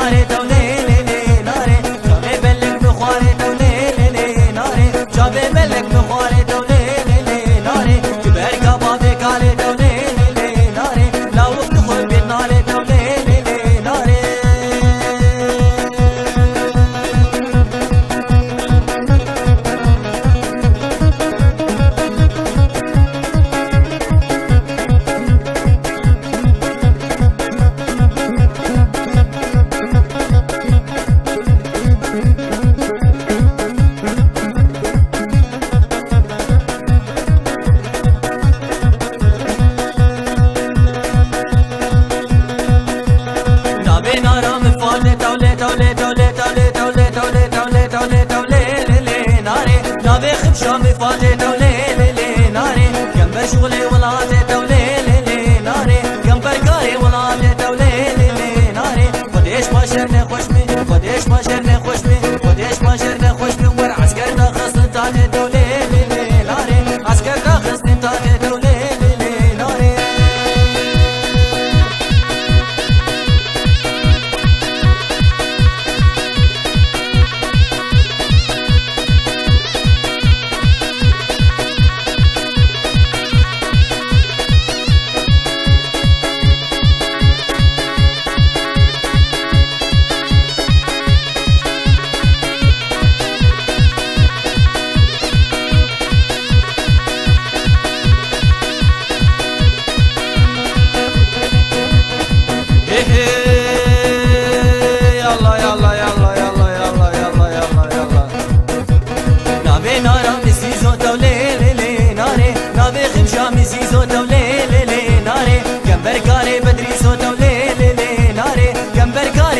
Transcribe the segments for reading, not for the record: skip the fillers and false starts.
کاره دولێ نارێ جابێ بەلک بخوارێ دولێ نارێ جابێ بەلک بخوارێ دولێ نارێ جبەرگا بابێ کارێ دولێ نارێ لاوەک خۆی بێت نارێ دولێ نارێ شامي فاتي دولي ليلي ناري جنب شغلي ولاتي دولي ليلي ناري جنب الكاري ولاتي دولي ليلي ناري خديش ما شرني خوشمي خديش ما شرني خوشمي خديش ما شرني خوشمي ور عسكرنا خصن تاني دولي ليلي ناري عسكرنا خصن تاني دولي ليلي ناري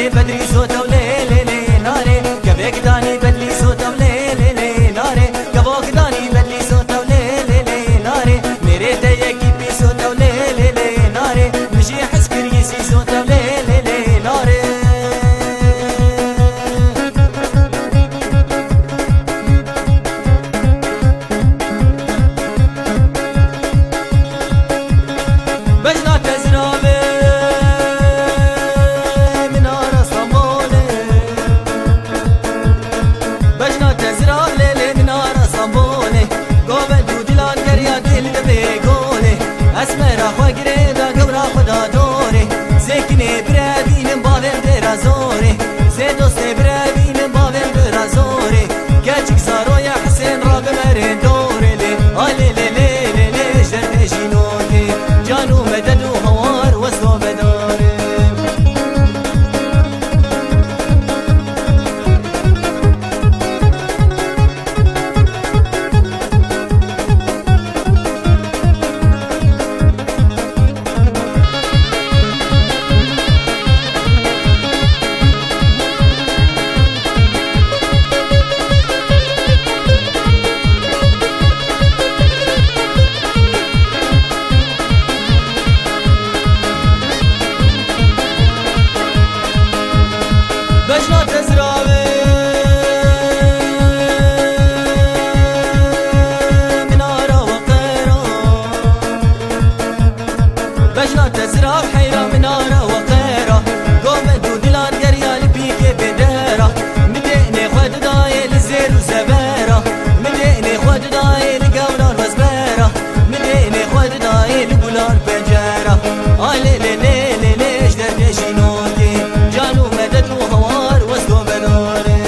بدري صوت وليلي ناري كبيك داني بدلي صوت وليلي ناري كبوك داني بدلي صوت وليلي ناري ميري تيكي بي صوت وليلي ناري مشي حس كريسي صوت وليلي ناري بجنا تزرابي اسمرا خوگره دا گورا خدا دوره سکنه برابینم باوم درا زوره سه دوست برابینم باوم درا زوره کچک زارویا حسین را بمرن دوره لی آلی لی لی لی لی جرد جینوکی جانو مدد و هوار وستو بداره بجنا تزراوي منارة وقيرة بجنا تزراو حيرة منارة وقيرة قوم دودلان قريال بيكي بديرة مديني خود دايل الزير وزبيرة مديني خود دايل قولان وزبيرة مديني خود دايل بولان بنجيرة آلي لي لي لي ليش دردشي نوتي جانو مدد وهوار واسكو بدوري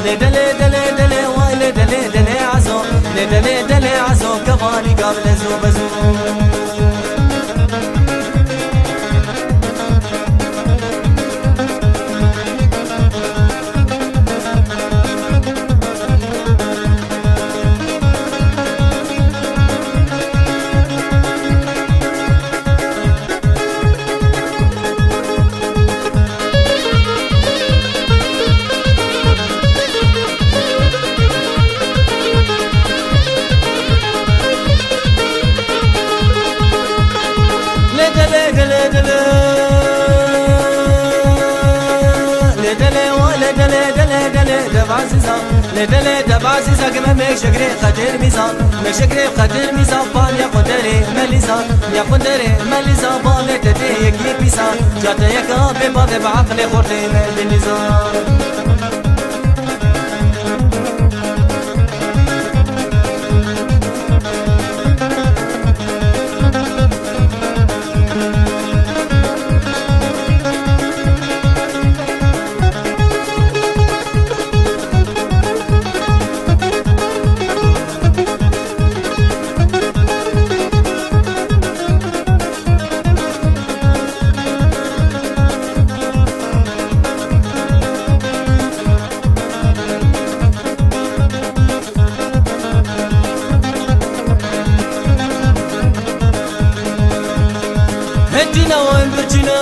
لدلي دلي دلي واي لدلي دلي عزو لدلي دلي عزو كفاني قبل زو بزو لدلي دبعزيزا كما مشكري قدر ميزان مشكري قدر ميزان بان يا قدري مليزان يا قدري مليزان بان تدي يكي بيسان جاتا يكا ببا بعقلي خورتي مليزان هدينا وانبرجنا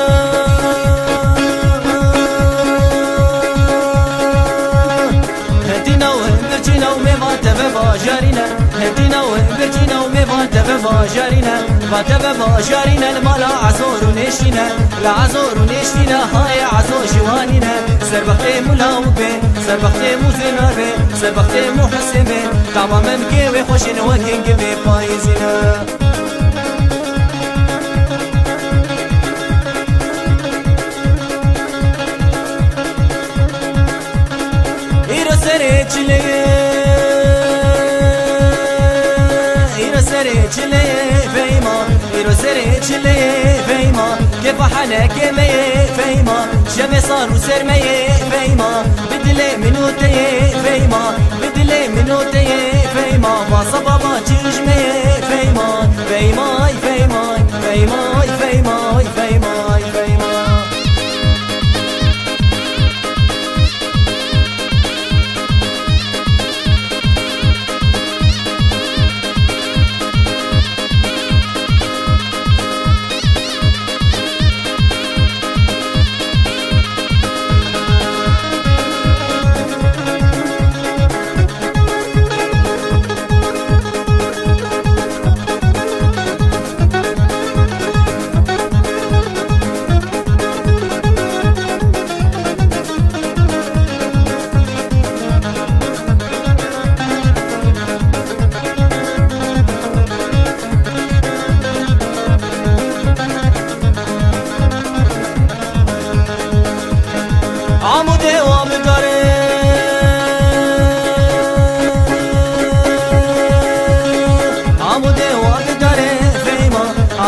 هدينا وانبرجنا وميفا تبفا جارينا هدينا وانبرجنا وميفا تبفا جارينا فتبفا جارينا المالا عزور ونشتينا العزور ونشتينا هاي عزور جوانينا سربختي ملاوبي سربختي موزناري سربختي محسمي تماما مكيوي خوشين وكين كبي فايزينا كيف حنك مي فيما شمي صار وسرمي فيما بدلي منوتي فيما بدلي منوتي فيما وصبابا تجمي فيما فيما فيما فيما فيما فيما فيما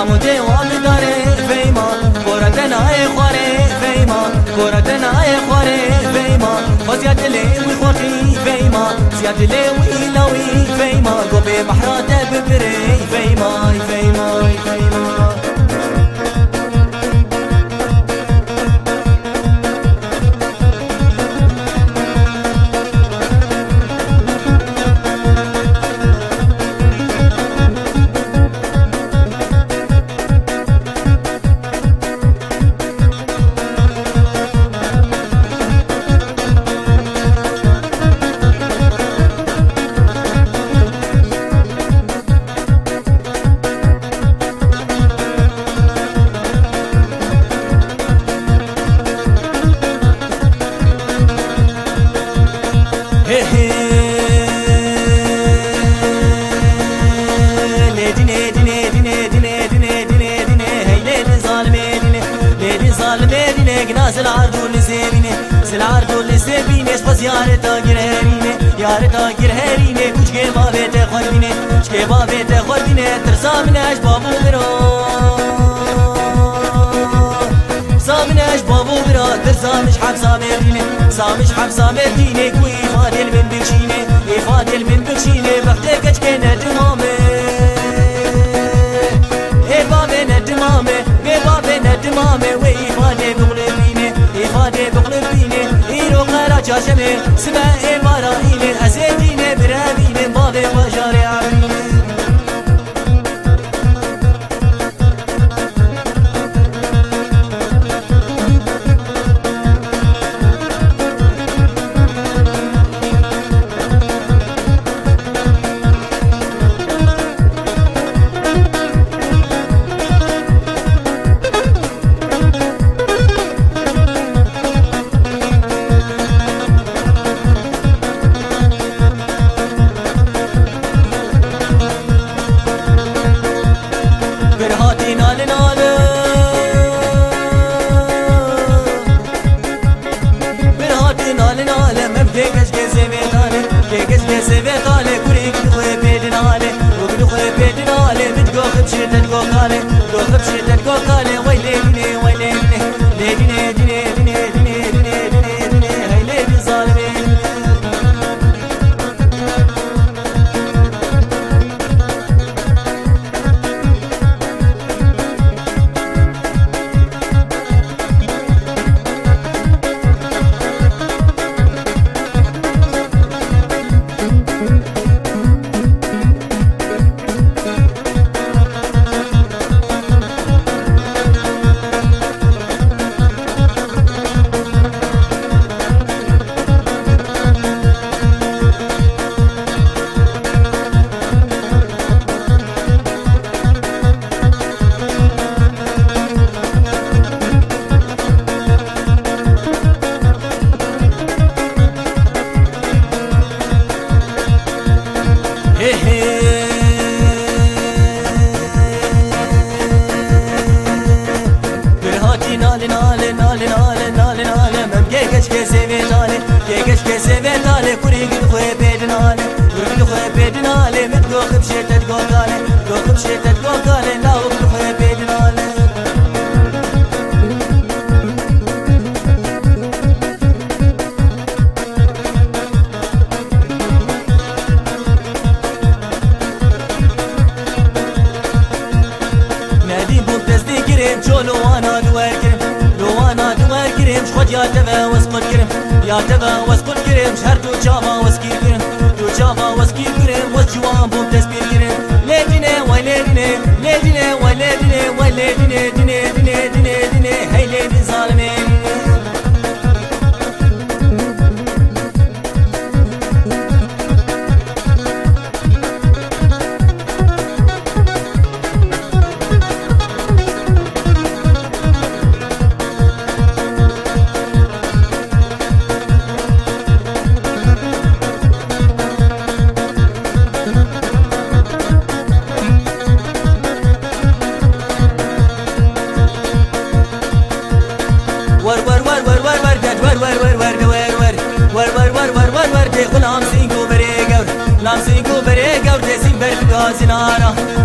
عمودي والداري فيما قردنا خواري فيما قردنا خواري فيما وزياد لي وخوتي فيما زياد لي ويلوي فيما قبي محرات ببري فيما فيما فيما یارتا گرهرینه کچ که بابت خودینه چه بابت خودینه ترسامنش بابو برا سامنش بابو برا ترسامش حبسا مردینه سامش حبسا مردینه کوی فادل من بشينه فادل من بشينه بختك كنا تمامه بابنا تمامه بابنا تمامه وإفادة بقلبينه إفادة بقلبينه إيرو قرا چاشمه سبا إمارائينه أزيدينه برابينه بابي وجاري عبينه سبتاله كوري كدخل بيدناله وكدخل بيدناله بتقوخ بشدة قوقاله قوخ بشدة قوقاله ويليني ويليني ليدني دني دني دني دني دني دني هاي ليدي ظالمين برهاتي نال نال نال نال نال نال مم كيكش كسبي نال كيكش كسبي نال كوري كدخل بيدناله كوري كدخل بيدناله متقوخ بشدة قوقاله قوخ بشدة قوقاله لا كدخل بيدناله لو انا دوار كرم لو انا دوار كرم شخد يا تبا واسقط كرم يا تبا واسقط كرم شهر تو جاما واسكير كرم تو جاما واسكير كرم واسجوان بوم تسبير كرم ليدني ويليدني ليدني ويليدني ويليدني دني دني دني دني هاي ليدي ظالمين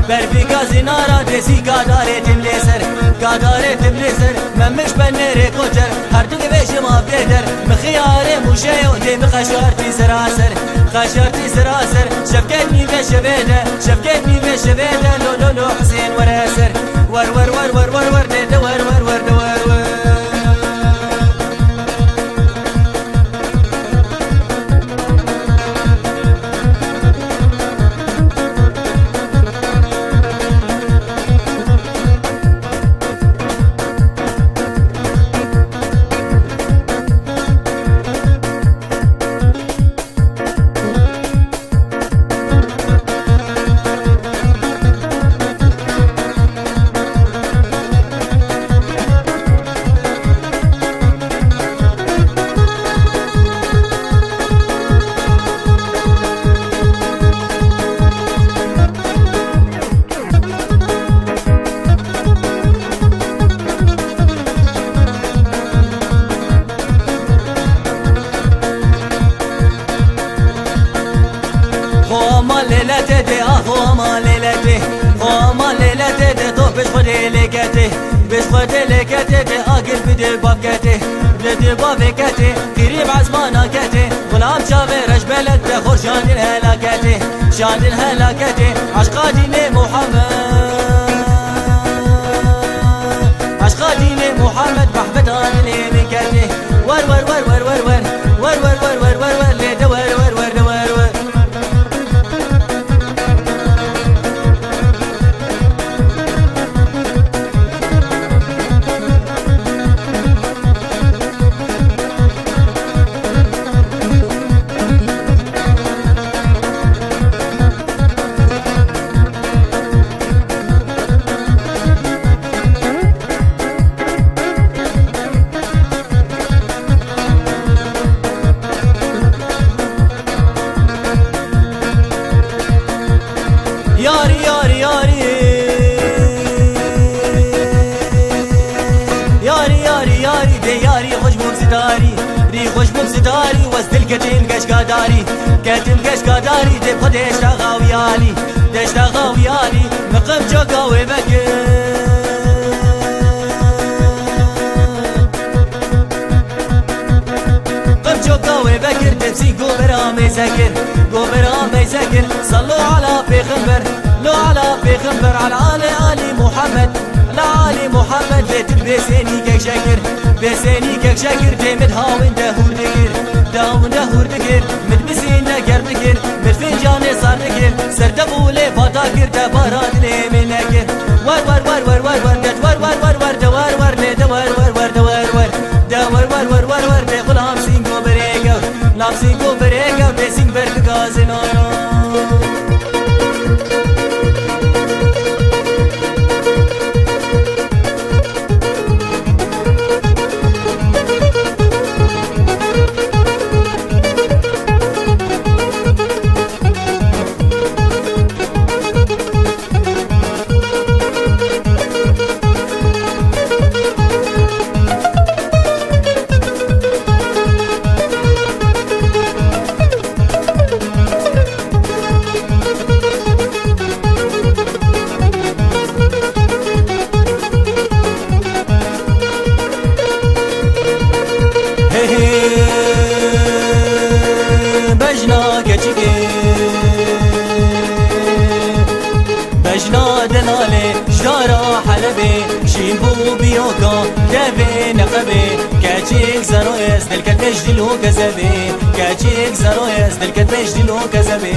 برفي كازينارا دسي كاداري تمليسر كاداري تمليسر ممش بنري كوتر هردوك بيش ما بيدر مخياري موشي ودي بخشارتي سراسر خشارتي سراسر شفكتني في شبيدة شفكتني في شبيدة لو لو لو حسين وراسر ور ور ور ور ور ور دي ور ور ور ور ور بش خودی لکته بش خودی لکته ده آگل بده باب کته بده باب کته قریب عزمانا کته غلام شاورش بلد بخور شان الهلاكته شان الهلاكته عشقا دين محمد عشقا دين محمد محبت عن الهلاكته ور ور ور ور ور ور ور ور ور ور ور ور لده ور ور ور ور ور ياري ياري ياري ياري ياري ياري دي ياري خوش بمزداري ري خوش بمزداري وزدل كتم قشقاداري كتم قشقاداري دي بخد اشتغاويالي دي اشتغاويالي مقم جوقاوي بكر قم جوقاوي بكر تبسي قوبرامي سكر قوبرامي سكر صلوا على بيغمبر لو على بيغمبر على آل محمد على محمد بيت بيسيني كيك شكر بيسيني كيك شكر ديمد هاون دهور دكر دهون دهور دكر مد بسين نكر دكر مد فنجان صار دكر سردبولي فاتاكر دبارات لي من نكر ور ور ور ور ور ور دت ور ور ور ور دوار ور لي دوار ور ور دوار ور دوار ور ور ور ور دي غلام سينكو بريكو لام سينكو بريكو دي سين برتقازنا بجنا كچگه بجنا دلاله جارا حلبه شين بو بيوكا دبي نقبه كچيك زرويس دلكت بجدلو كذبه كچيك زرويس دلكت بجدلو كذبه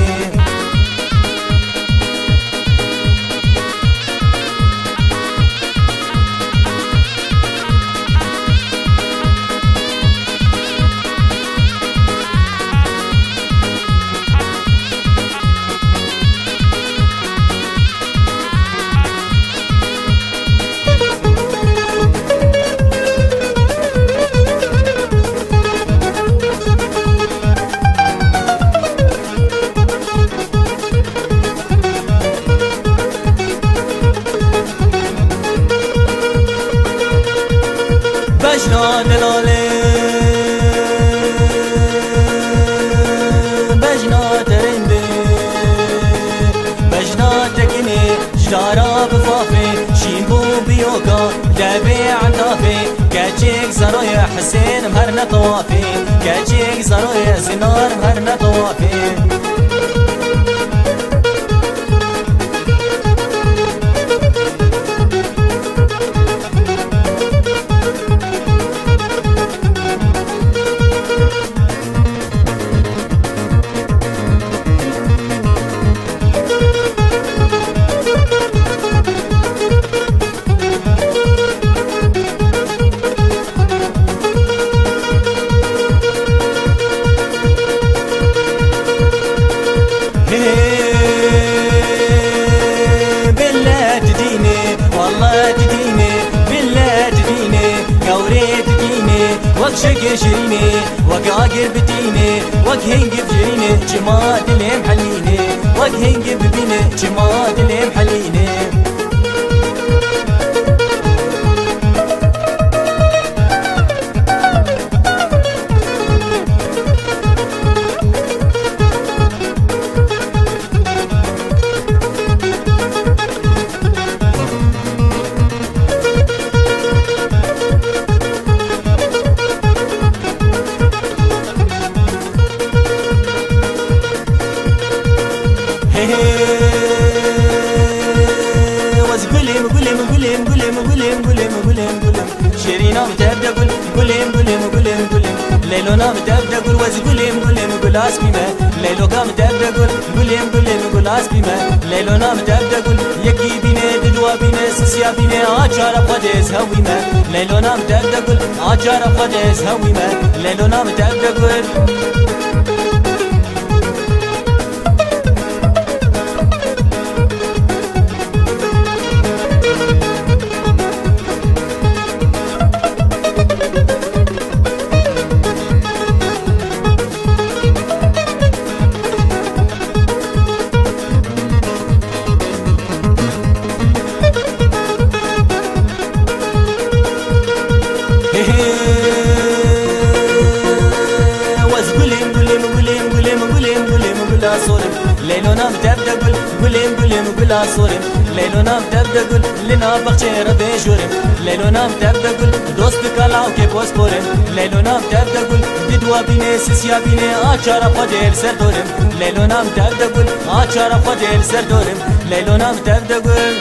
بجنا دلاله بجنا ترنده بجنا تكني جدارا بفافي شين بو بيوكا دابي عندافي كاتشيك زرويا حسين مهرنا طوافي كاتشيك زرويا زنار مهرنا طوافي وك شقي شريني وك عاقر بتيني وك هنج بجريني جماد اللي محليني وك هنج ببيني جماد اللي محليني وز قلم قلم قلم قلم قلم قلم قلم قلم شيرينا متبدا قل قلم قلم قلم قلم ليلونا متبدا قل وز قلم قلم قل اسبي ما ليلوكا متبدا قل قلم قلم قل اسبي ما ليلونا متبدا قل يكي بينا ددوا بينا سسيا بينا عشار قدس هوي ما ليلونا متبدا قل عشار قدس هوي ما ليلونا متبدا قل ليلونا متبدا قل قلم قلم قل صورم ليلونا متبدا قل لنا بخشي ربي جورم ليلونا متبدا قل دوستك لاو كي بوسبورم ليلونا متبدا قل بدوا بيني سيسيا بيني عشرة قدير سردورم ليلونا متبدا قل عشرة قدير سردورم ليلونا متبدا قل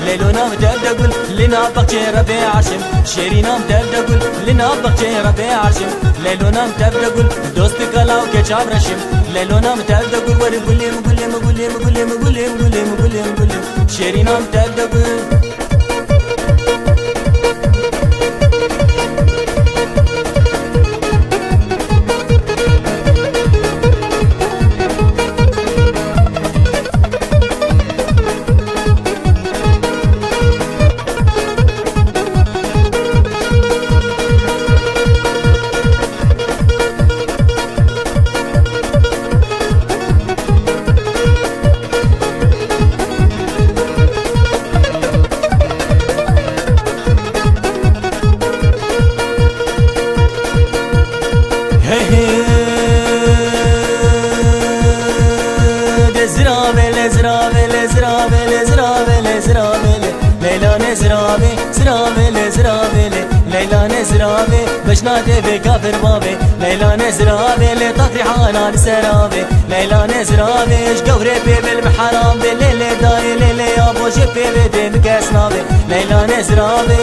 ليلونا متبدا قل لنا بقشي ربي عشم شيرينا متبدا قل لنا بقشي ربي عشم ليلونا متبدا قل دوستك لاو كشاب رشم ليلونا متبدا قل وري قلم قلم قلم قلم قلم قلم قلم قلم شيرينا متبدا قل بشنا ديفي كافر بابي ليلى نزرابي اللي تطري حانا لسرابي ليلى نزرابي اش قوري بي بالمحرام بالليل داري ليلي يا ابو شفي بدي مكسنابي ليلى نزرابي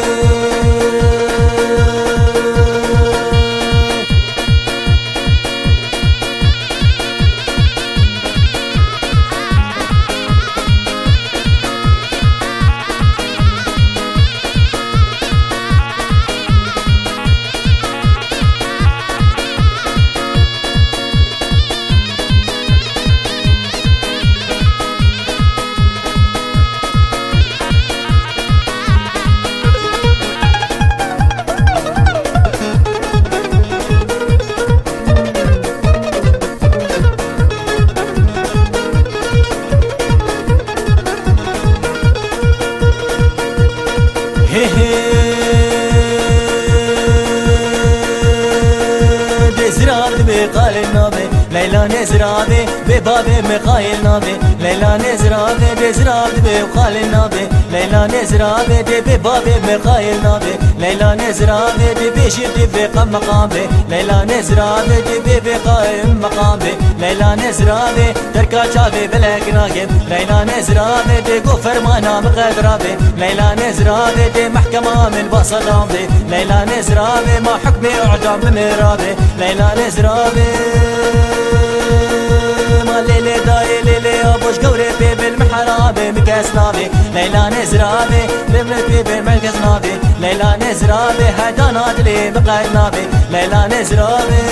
ليلى نزرابي ببابي مقايل نابي ليلى نزرابي بزرابي بقال النابي ليلى نزرابي دي ببابي مقايل نابي ليلى نزرابي دي بيشي دي بقام مقامي ليلى نزرابي دي بقائم مقامي ليلى نزرابي تركا شافي بلاك ناقب ليلى نزرابي دي قو فرمانا مقدرابي ليلى نزرابي دي محكمة من بصلامي ليلى نزرابي ما حكمي اعدام بمرابي ليلى نزرابي ليلي داي ليلي ابوش قوري بي بالمحرابي مكاس نابي ليلى نزرابي بمرتي بالمركز نابي ليلى نزرابي هدانا دلي بقايد نابي ليلى نزرابي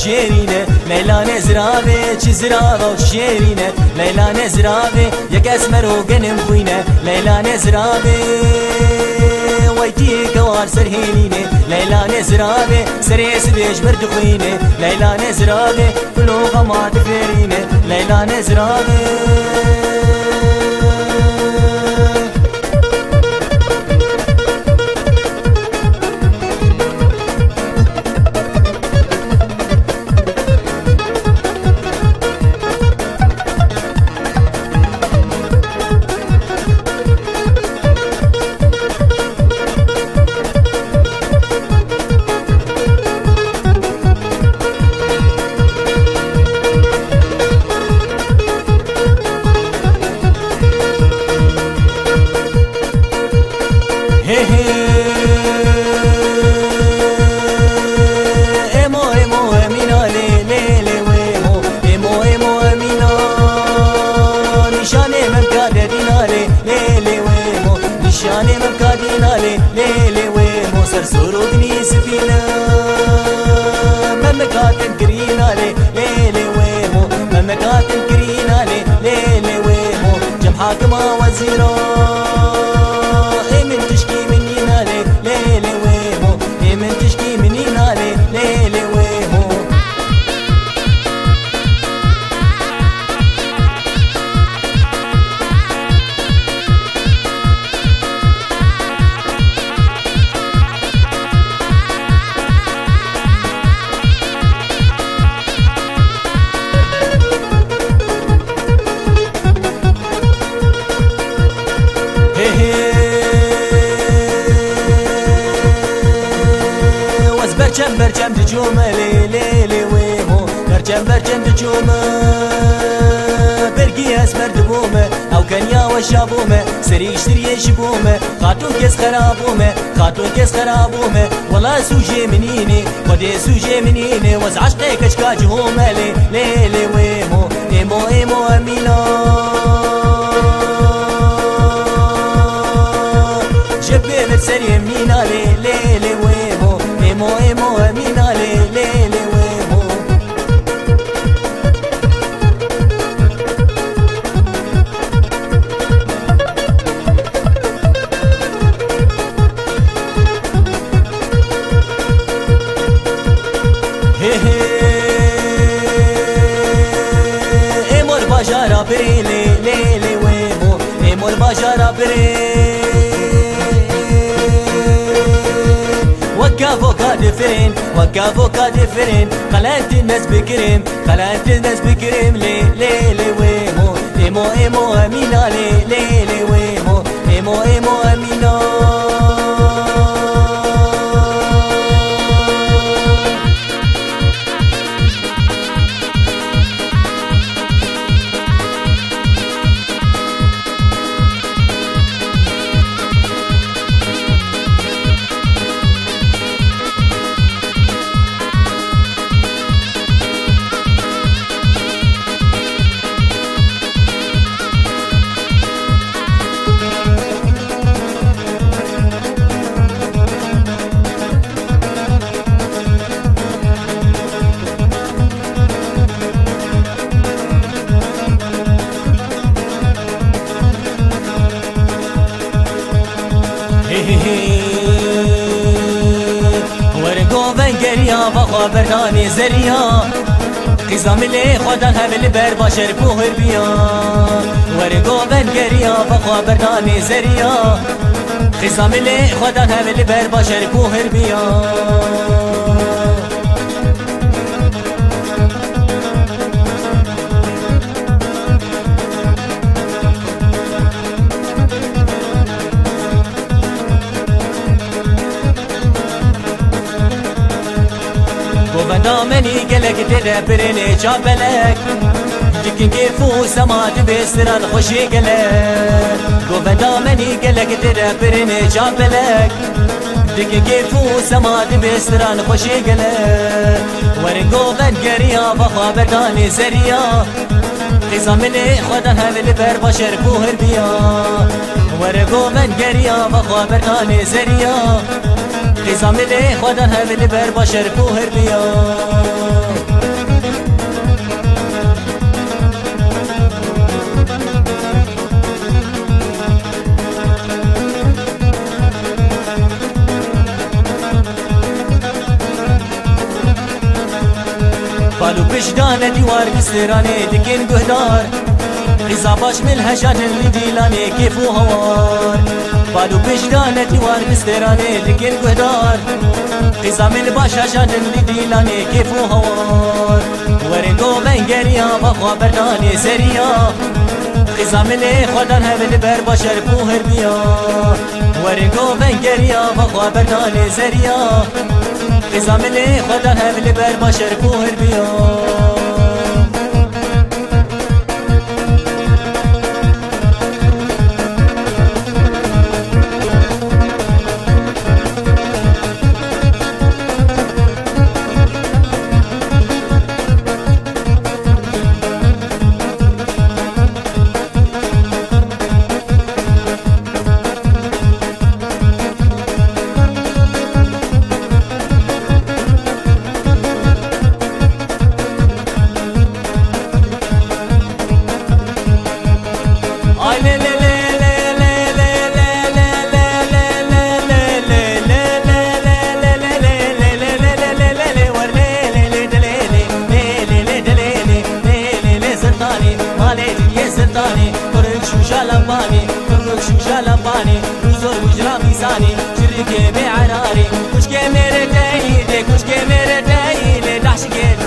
شيرينه ليلى نزرابه چي زرابه وشيرينه ليلى نزرابه يك اسمر وقنم خوينه ليلى نزرابه ويتي كوار سرهينينه ليلى نزرابه سريس بيش برد خوينه ليلى نزرابه كلو غمات فيرينه ليلى نزرابه شاني مبكادينا ليلي ويمو سرسرودني سفينة ممكاتن كرينا ليلي ويمو ممكاتن كرينا ليلي ويمو جم حاكمة وزيرا من تشكي منينا ليلي ويمو من تشكي منينا ليلي ويمو برجم دجومه ليلي ويمو برجم دجومه برقي اسمر دبومه او كنيا وشابومه سريش سريش بومه خاتون كيس خرابومه والله سوجي منيني ودي سوجي منيني وز عشقي كشكا جهومه ليلي ويمو ايمو امينا جبي بتسري منينا ليلي ويمو ايمو امينا ليلي ويمو ايمو البجارة بري ليلي ويمو ايمو البجارة بري وقفوا كادفرين خلانت الناس بكريم ليلي ويمو ايمو امينا ليلي ويمو ايمو امينا ورقو بنگریا و خبرانی زریا قزام لی خودن همه بر باشر بوهر بیا ورقو بنگریا و خبرانی زریا قزام لی خودن همه بر باشر بوهر بیا دامني قلق تدبرني جابلك دكن كيفو سماد بسران خوشي قلق قوة دامني قلق تدبرني جابلك دكن كيفو سماد بسران خوشي قلق ورقو بنقريا بخابرتاني زريا قزامني خودن هل بر بشر بوهر بيا ورقو بنقريا بخابرتاني زريا قزامني خودن هل بر بشر بوهر بيا وار بستراني دكين قهدار عزا باش من الهجان اللي ديلاني كيف وهوار بادو بجدانتي وار بستراني دكين قهدار عزا من باش هجان اللي ديلاني كيف وهوار ورنگو بنگريا بخوا برداني سريا عزا من خودان هم بر بشر بوهر بيا ورنگو بنگريا بخوا برداني سريا عزا من خودان هم بر بشر بوهر بيا روزور وجرا ميزاني شركي بعراري كشكي ميرتاي لي كشكي ميرتاي لي دحشكي